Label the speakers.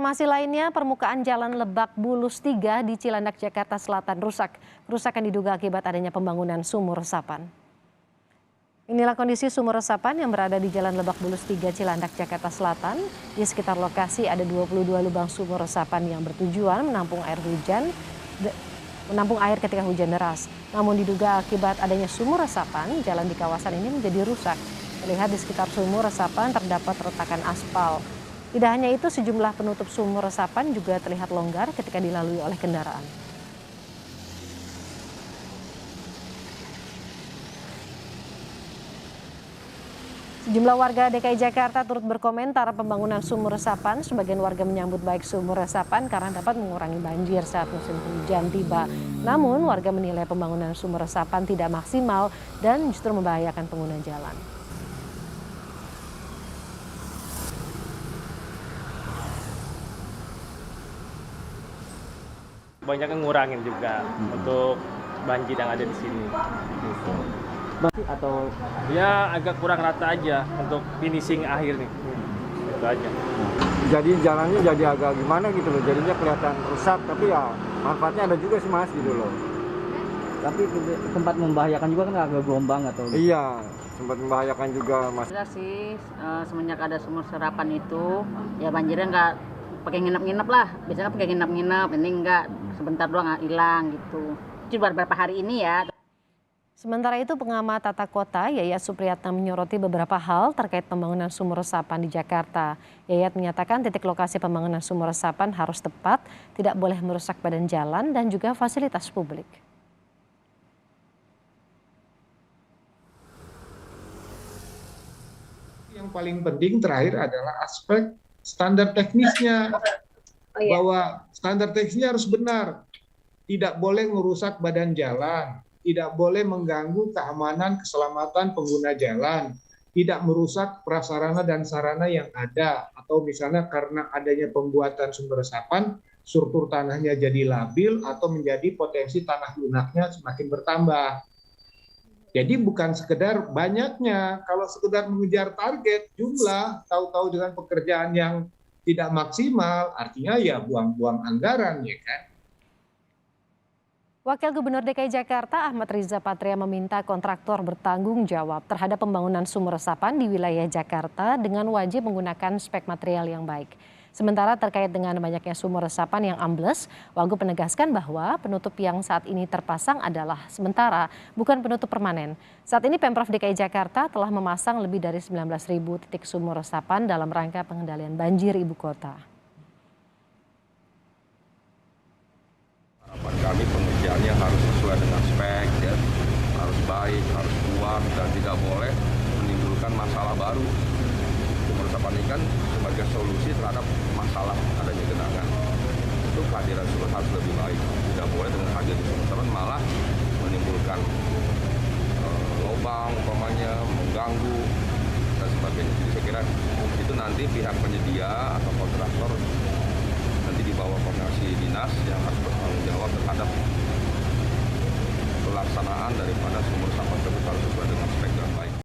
Speaker 1: Informasi lainnya, permukaan Jalan Lebak Bulus 3 di Cilandak, Jakarta Selatan rusak. Kerusakan diduga akibat adanya pembangunan sumur resapan. Inilah kondisi sumur resapan yang berada di Jalan Lebak Bulus 3 Cilandak, Jakarta Selatan. Di sekitar lokasi ada 22 lubang sumur resapan yang bertujuan menampung air ketika hujan deras. Namun diduga akibat adanya sumur resapan, jalan di kawasan ini menjadi rusak. Terlihat di sekitar sumur resapan terdapat retakan aspal. Tidak hanya itu, sejumlah penutup sumur resapan juga terlihat longgar ketika dilalui oleh kendaraan. Sejumlah warga DKI Jakarta turut berkomentar pembangunan sumur resapan. Sebagian warga menyambut baik sumur resapan karena dapat mengurangi banjir saat musim hujan tiba. Namun warga menilai pembangunan sumur resapan tidak maksimal dan justru membahayakan pengguna jalan.
Speaker 2: Banyak yang ngurangin juga untuk banjir yang ada di sini.
Speaker 3: Atau
Speaker 2: ya agak kurang rata aja untuk finishing akhir nih. Itu aja.
Speaker 3: jadi jalannya jadi agak gimana gitu loh, jadinya kelihatan rusak, tapi ya manfaatnya ada juga sih Mas gitu loh.
Speaker 4: Tapi tempat membahayakan juga kan agak gelombang atau?
Speaker 3: Iya, sempat membahayakan juga Mas.
Speaker 5: Jelas sih, semenjak ada sumur serapan itu, ya banjirnya nggak pakai nginep-nginep lah. Biasanya pakai nginep-nginep, ini nggak, sebentar doang hilang gitu. Cuma beberapa hari ini ya.
Speaker 1: Sementara itu, pengamat tata kota Yayat Supriyatna menyoroti beberapa hal terkait pembangunan sumur resapan di Jakarta. Yayat menyatakan titik lokasi pembangunan sumur resapan harus tepat, tidak boleh merusak badan jalan dan juga fasilitas publik.
Speaker 6: Yang paling penting terakhir adalah aspek standar teknisnya. Bahwa standar teknisnya harus benar. Tidak boleh merusak badan jalan. Tidak boleh mengganggu keamanan keselamatan pengguna jalan, tidak merusak prasarana dan sarana yang ada, atau misalnya karena adanya pembuatan sumber resapan, struktur tanahnya jadi labil atau menjadi potensi tanah lunaknya semakin bertambah. Jadi bukan sekedar banyaknya, kalau sekedar mengejar target jumlah, tahu-tahu dengan pekerjaan yang tidak maksimal, artinya ya buang-buang anggaran, ya kan?
Speaker 1: Wakil Gubernur DKI Jakarta Ahmad Riza Patria meminta kontraktor bertanggung jawab terhadap pembangunan sumur resapan di wilayah Jakarta dengan wajib menggunakan spek material yang baik. Sementara terkait dengan banyaknya sumur resapan yang ambles, Wagub menegaskan bahwa penutup yang saat ini terpasang adalah sementara, bukan penutup permanen. Saat ini Pemprov DKI Jakarta telah memasang lebih dari 19.000 titik sumur resapan dalam rangka pengendalian banjir ibu kota.
Speaker 7: Harapan kami pengerjaannya harus sesuai dengan spek, ya, harus baik, harus kuat, dan tidak boleh menimbulkan masalah baru. Sumur resapan ini kan sebagai solusi terhadap masalah adanya genangan. Itu kehadiran sumur harus lebih baik. Tidak boleh dengan hadir di sumur resapan malah menimbulkan lubang, mengganggu, dan sebagainya. Jadi saya kira itu nanti pihak penyedia atau